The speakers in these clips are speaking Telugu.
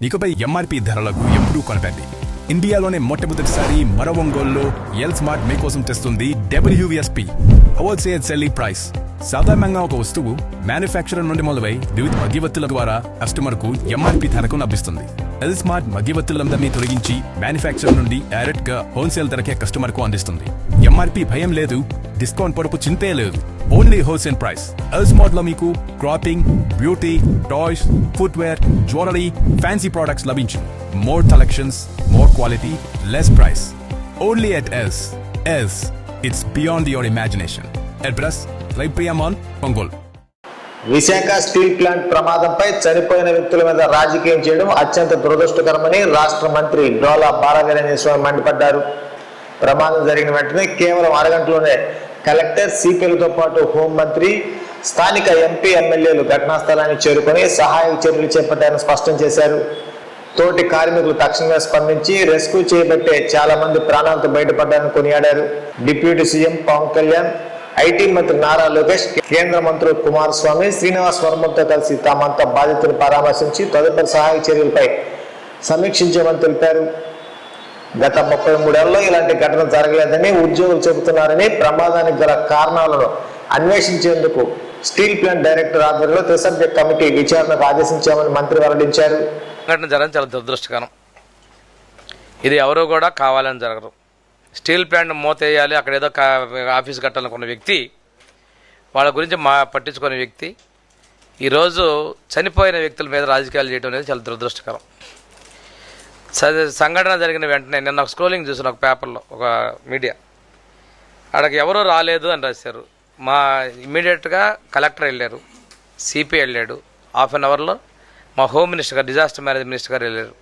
ఇకపై ఎంఆర్పీ ధరలకు ఎప్పుడూ కొనకండి. ఇండియాలోనే మొట్టమొదటిసారి మరో ఒంగోలులో ఎల్ స్మార్ట్ మీకోసం తెస్తుంది WSP హోల్సేల్ సెల్లింగ్ ప్రైస్. సాధారణంగా ఒక వస్తువు మ్యానుఫ్యాక్చరర్ నుండి మొదలై వివిధ మధ్యవర్తుల ద్వారా కస్టమర్ కు ఎంఆర్పీ ధరకు లభిస్తుంది. ఎల్ స్మార్ట్ మధ్యవర్తులందరినీ తొలగించి మ్యానుఫ్యాక్చరర్ నుండి డైరెక్ట్ గా హోల్సేల్ ధరకే కస్టమర్ కు అందిస్తుంది. ఎంఆర్పీ భయం లేదు, డిస్కౌంట్ పొరపు చింతే లేదు. Only wholesale price. L Smart లో మీకు clothing, beauty, toys, footwear, jewellery, fancy products లభించు. More collections, more quality, less price. Only at Els. Els. It's beyond your imagination. Address, Raipriya Mall, Ongole. Visakha steel plant ప్రమాదంపై చనిపోయిన వ్యక్తుల మీద రాజకీయం చేయడం అత్యంత దురదృష్టకరమని రాష్ట్ర మంత్రి డోలా బాలవీరంజన్ స్వామి మండిపడ్డారు. ప్రమాదం జరిగిన వెంటనే కేవలం అరగంటలోనే కలెక్టర్, సిపిలతో పాటు హోంమంత్రి, స్థానిక ఎంపీ, ఎమ్మెల్యేలు ఘటనా స్థలానికి చేరుకొని సహాయక చర్యలు చేపట్టారని స్పష్టం చేశారు. తోటి కార్మికులు తక్షణమే స్పందించి రెస్క్యూ చేయబట్టే చాలా మంది ప్రాణాలతో బయటపడ్డారని కొనియాడారు. Deputy CM Pawan Kalyan, IT మంత్రి నారా లోకేష్, కేంద్ర మంత్రులు కుమారస్వామి, శ్రీనివాస్ వర్మతో కలిసి తామంతా బాధితులను పరామర్శించి తదుపరి సహాయక చర్యలపై సమీక్షించామని తెలిపారు. గత 33 ఏళ్లలో ఇలాంటి ఘటన జరగలేదని ఉద్యోగులు చెబుతున్నారని, ప్రమాదానికి గల కారణాలను అన్వేషించేందుకు స్టీల్ ప్లాంట్ డైరెక్టర్ ఆధ్వర్యంలో త్రిసభ్య కమిటీ విచారణకు ఆదేశించామని మంత్రి వెల్లడించారు. ఘటన జరగడం చాలా దురదృష్టకరం. ఇది ఎవరో కూడా కావాలని జరగరు. స్టీల్ ప్లాంట్ మూతేయాలి, అక్కడ ఏదో ఆఫీస్ కట్టాలనుకున్న వ్యక్తి, వాళ్ళ గురించి పట్టించుకునే వ్యక్తి ఈరోజు చనిపోయిన వ్యక్తుల మీద రాజకీయాలు చేయడం అనేది చాలా దురదృష్టకరం. సంఘటన జరిగిన వెంటనే నిన్న ఒక స్క్రోలింగ్ చూసిన ఒక పేపర్లో, ఒక మీడియా, అక్కడికి ఎవరూ రాలేదు అని రాశారు. ఇమ్మీడియట్గా కలెక్టర్ వెళ్ళారు, సిపి వెళ్ళాడు, హాఫ్ అన్ అవర్లో మా హోమ్ మినిస్టర్ గారు, డిజాస్టర్ మేనేజ్మెంట్ మినిస్టర్ గారు వెళ్ళారు,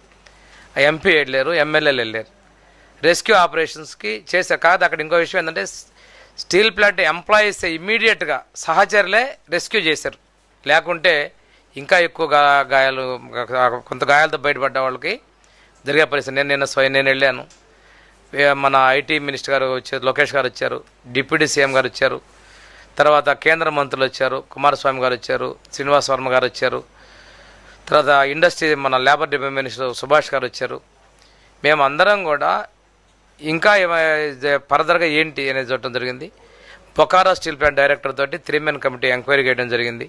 ఎంపీ వెళ్ళారు, ఎమ్మెల్యేలు వెళ్ళారు, రెస్క్యూ ఆపరేషన్స్కి చేశారు. కాదు, అక్కడ ఇంకో విషయం ఏంటంటే స్టీల్ ప్లాంట్ ఎంప్లాయీస్ ఇమ్మీడియట్గా సహచరులే రెస్క్యూ చేశారు. లేకుంటే ఇంకా ఎక్కువ గాయాలు, కొంత గాయాలతో బయటపడ్డ వాళ్ళకి జరిగే పరిస్థితి. నేను వెళ్ళాను, మన ఐటీ మినిస్టర్ గారు వచ్చారు, లోకేష్ గారు వచ్చారు, డిప్యూటీ సీఎం గారు వచ్చారు, తర్వాత కేంద్ర మంత్రులు వచ్చారు, కుమారస్వామి గారు వచ్చారు, శ్రీనివాస్ వర్మ గారు వచ్చారు, తర్వాత ఇండస్ట్రీ మన లేబర్ డిపార్ట్మెంట్ మినిస్టర్ సుభాష్ గారు వచ్చారు. మేమందరం కూడా ఇంకా ఫర్దర్గా ఏంటి అనేది చూడటం జరిగింది. బొకారో స్టీల్ ప్లాంట్ డైరెక్టర్ తోటి 3 మెన్ కమిటీ ఎంక్వైరీ చేయడం జరిగింది.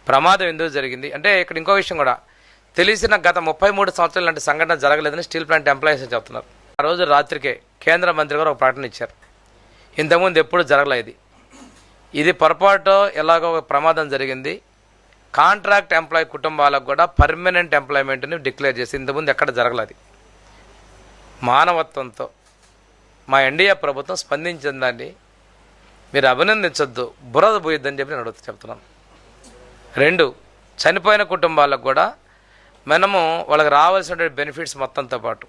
ప్రమాదం ఎందుకు జరిగింది అంటే ఇక్కడ ఇంకో విషయం కూడా తెలిసిన, గత 33 సంవత్సరాలు లాంటి సంఘటన జరగలేదని స్టీల్ ప్లాంట్ ఎంప్లాయీస్ చెప్తున్నారు. ఆ రోజు రాత్రికే కేంద్ర మంత్రి గారు ఒక ప్రకటన ఇచ్చారు, ఇంతకుముందు ఎప్పుడు జరగలేదు, ఇది పొరపాటు ఎలాగో ప్రమాదం జరిగింది, కాంట్రాక్ట్ ఎంప్లాయీ కుటుంబాలకు కూడా పర్మనెంట్ ఎంప్లాయ్మెంట్ని డిక్లేర్ చేసి ఇంతకుముందు ఎక్కడ జరగలేదు. మానవత్వంతో మా ఎన్డీఏ ప్రభుత్వం స్పందించిందండి, మీరు అభినందించొద్దు, బురద పోయిద్దని చెప్పి నేను చెప్తున్నాను. 2, చనిపోయిన కుటుంబాలకు కూడా మనము వాళ్ళకి రావాల్సిన బెనిఫిట్స్ మొత్తంతో పాటు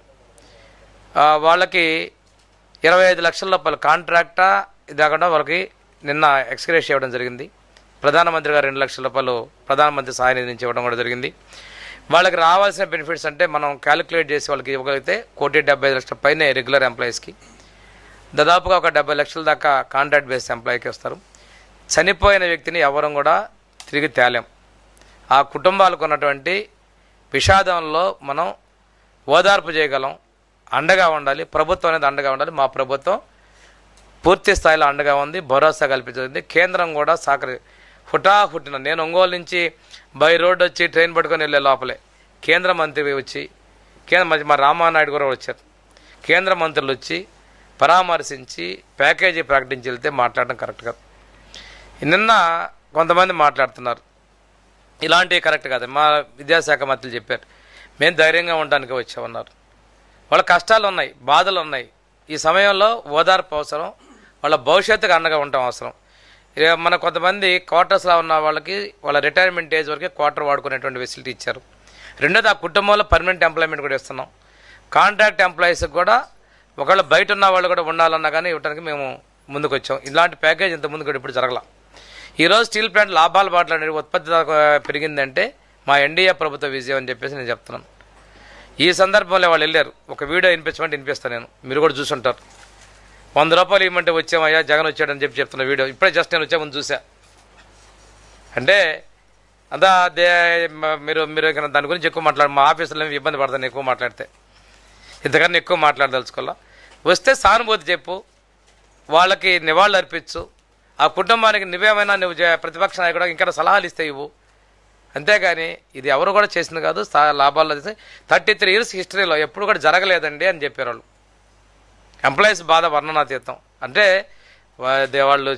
వాళ్ళకి 25 లక్షల రూపాయల కాంట్రాక్టా ఇది కాకుండా వాళ్ళకి నిన్న ఎక్స్గ్రేష్ ఇవ్వడం జరిగింది. ప్రధానమంత్రి గారు 2 లక్షల రూపాయలు ప్రధానమంత్రి సహాయ నిధి నుంచి ఇవ్వడం కూడా జరిగింది. వాళ్ళకి రావాల్సిన బెనిఫిట్స్ అంటే మనం క్యాలిక్యులేట్ చేసి వాళ్ళకి ఇవ్వగలిగితే 1,75,00,000 పైన రెగ్యులర్ ఎంప్లాయీస్కి, దాదాపుగా ఒక 70 లక్షల దాకా కాంట్రాక్ట్ బేస్డ్ ఎంప్లాయీకి వస్తారు. చనిపోయిన వ్యక్తిని ఎవరూ కూడా తిరిగి తేలేం. ఆ కుటుంబాలకు ఉన్నటువంటి విషాదంలో మనం ఓదార్పు చేయగలం, అండగా ఉండాలి. ప్రభుత్వం అనేది అండగా ఉండాలి. మా ప్రభుత్వం పూర్తి స్థాయిలో అండగా ఉంది, భరోసా కల్పించింది. కేంద్రం కూడా హుటాహుటిన నేను ఒంగోలు నుంచి బై రోడ్ వచ్చి ట్రైన్ పట్టుకొని వెళ్ళే లోపలే కేంద్ర మంత్రి వచ్చి, మా రామానాయుడు కూడా వచ్చారు, కేంద్ర మంత్రులు వచ్చి పరామర్శించి ప్యాకేజీ ప్రకటించి వెళ్తే మాట్లాడడం కరెక్ట్ కాదు. నిన్న కొంతమంది మాట్లాడుతున్నారు, ఇలాంటివి కరెక్ట్ కాదు. మా విద్యాశాఖ మంత్రులు చెప్పారు, మేము ధైర్యంగా ఉండడానికి వచ్చామన్నారు. వాళ్ళ కష్టాలు ఉన్నాయి, బాధలు ఉన్నాయి. ఈ సమయంలో ఓదార్పు అవసరం, వాళ్ళ భవిష్యత్తుకు అండగా ఉండటం అవసరం. మన కొంతమంది క్వార్టర్స్లో ఉన్న వాళ్ళకి వాళ్ళ రిటైర్మెంట్ ఏజ్ వరకు క్వార్టర్ వాడుకునేటువంటి ఫెసిలిటీ ఇచ్చారు. రెండోది ఆ కుటుంబంలో పర్మనెంట్ ఎంప్లాయ్మెంట్ కూడా ఇస్తున్నాం. కాంట్రాక్ట్ ఎంప్లాయీస్కి కూడా ఒకవేళ బయట ఉన్న వాళ్ళు కూడా ఉండాలన్నా కానీ ఇవ్వడానికి మేము ముందుకు వచ్చాం. ఇలాంటి ప్యాకేజ్ ఇంత ముందు కూడా ఇప్పుడు జరగల. ఈరోజు స్టీల్ ప్లాంట్ లాభాలు బాటలు ఉత్పత్తి పెరిగిందంటే మా ఎన్డీఏ ప్రభుత్వ విజయం అని చెప్పేసి నేను చెప్తున్నాను. ఈ సందర్భంలో వాళ్ళు వెళ్ళారు, ఒక వీడియో వినిపించమంటే వినిపిస్తాను నేను, మీరు కూడా చూసుంటారు. 100 రూపాయలు ఇవ్వమంటే వచ్చామయ్యా, జగన్ వచ్చాడని చెప్తున్న వీడియో ఇప్పుడే జస్ట్ నేను వచ్చే ముందు చూసా. అంటే అంతా మీరు మీరు ఇక దాని గురించి ఎక్కువ మా ఆఫీసులో ఇబ్బంది పడతాను ఎక్కువ మాట్లాడితే, ఇంతకన్నా ఎక్కువ మాట్లాడదలుచుకోవాలా. వస్తే సానుభూతి చెప్పు, వాళ్ళకి నివాళులు అర్పించు, ఆ కుటుంబానికి నువ్వేమైనా నువ్వు ప్రతిపక్ష నాయకుడు ఇంకా సలహాలు ఇస్తే ఇవ్వు. అంతేగాని ఇది ఎవరు కూడా చేసింది కాదు, లాభాల్లో 33 years హిస్టరీలో ఎప్పుడు కూడా జరగలేదండి అని చెప్పారు వాళ్ళు. ఎంప్లాయీస్ బాధ వర్ణనాతీతం. అంటే వాళ్ళు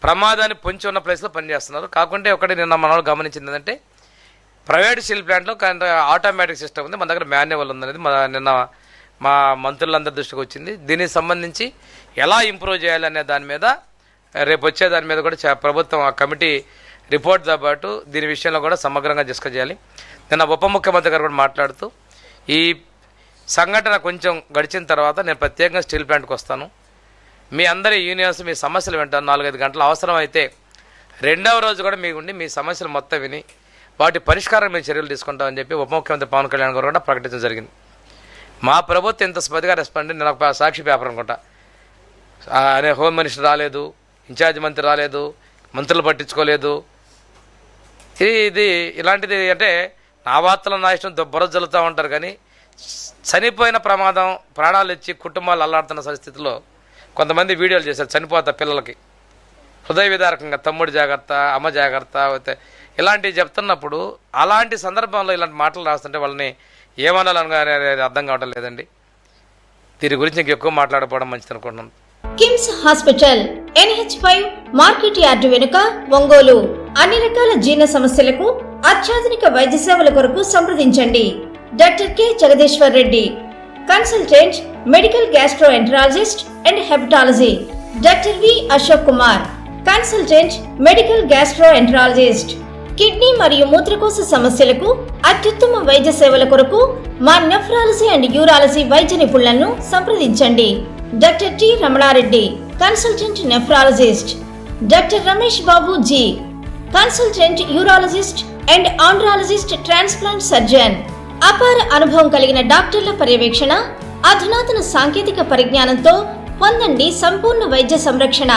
ప్రమాదాన్ని పొంచి ఉన్న ప్లేస్లో పనిచేస్తున్నారు. కాకుంటే ఒకటి నిన్న మన వాళ్ళు గమనించింది ఏంటంటే ప్రైవేట్ స్టీల్ ప్లాంట్లో ఆటోమేటిక్ సిస్టమ్ ఉంది, మన దగ్గర మాన్యువల్ ఉందనేది నిన్న మా మంత్రులందరి దృష్టికి వచ్చింది. దీనికి సంబంధించి ఎలా ఇంప్రూవ్ చేయాలనే దాని మీద రేపు వచ్చే దాని మీద కూడా ప్రభుత్వం ఆ కమిటీ రిపోర్ట్తో పాటు దీని విషయంలో కూడా సమగ్రంగా డిస్కస్ చేయాలి. నిన్న ఉప ముఖ్యమంత్రి గారు కూడా మాట్లాడుతూ ఈ సంఘటన కొంచెం గడిచిన తర్వాత నేను ప్రత్యేకంగా స్టీల్ ప్లాంట్కి వస్తాను, మీ అందరి యూనియన్స్ మీ సమస్యలు వింటాను, 4-5 గంటలు అవసరం అయితే 2వ రోజు కూడా మీకు ఉండి మీ సమస్యలు మొత్తం విని వాటి పరిష్కారం మేము చర్యలు తీసుకుంటామని చెప్పి ఉప ముఖ్యమంత్రి పవన్ కళ్యాణ్ గారు కూడా ప్రకటించడం జరిగింది. మా ప్రభుత్వం ఇంత స్పదిగా రెస్పాండ్. నేను ఒక సాక్షి పేపర్ అనుకుంటా, అనే హోమ్ మినిస్టర్ రాలేదు, ఇన్ఛార్జ్ మంత్రి రాలేదు, మంత్రులు పట్టించుకోలేదు. ఇది ఇలాంటిది అంటే నా వార్తలు నా ఇష్టం బుర్ర జల్లుతూ ఉంటారు. కానీ చనిపోయిన ప్రమాదం, ప్రాణాలు ఇచ్చి కుటుంబాలు అల్లాడుతున్న పరిస్థితిలో కొంతమంది వీడియోలు చేశారు చనిపోతా పిల్లలకి హృదయ విదారకంగా, తమ్ముడు జాగ్రత్త, అమ్మ జాగ్రత్త, ఇలాంటివి చెప్తున్నప్పుడు అలాంటి సందర్భంలో ఇలాంటి మాటలు రాస్తుంటే వాళ్ళని ఏమనాలని అనేది అర్థం కావడం లేదండి. దీని గురించి ఇంకెక్కువ మాట్లాడకపోవడం మంచిది అనుకుంటున్నాను. KIMS hospital NH5 market yard వెనుక, ఒంగోలు. అన్ని రకాల జీర్ణ సమస్యలకు అత్యాధునిక వైద్య సేవల కొరకు సంప్రదించండి. Doctor K Jagadishwar Reddy, consultant medical gastroenterologist and hepatology. Doctor V Ashok Kumar, consultant medical gastroenterologist. Kidney మరియు మూత్రకోశ సమస్యలకు అత్యుత్తమ వైద్య సేవల కొరకు మా నెఫ్రాలజీ అండ్ యూరాలజీ వైద్య నిపుణులను సంప్రదించండి. Doctor T Ramana Reddy, consultant nephrologist. Doctor Ramesh Babu G, consultant urologist and andrologist, transplant surgeon. అపార అనుభవం కలిగిన డాక్టర్ల పర్యవేక్షణ, అధునాతన సాంకేతిక పరిజ్ఞానంతో పొందండి సంపూర్ణ వైద్య సంరక్షణ.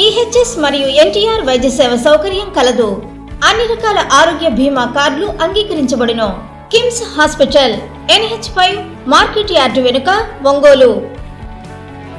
EHS మరియు NTR వైద్య సేవ సౌకర్యం కలదు. అన్ని రకాల ఆరోగ్య బీమా కార్డులు అంగీకరించబడును. KIMS hospital NH5 market yard వెనుక, ఒంగోలు.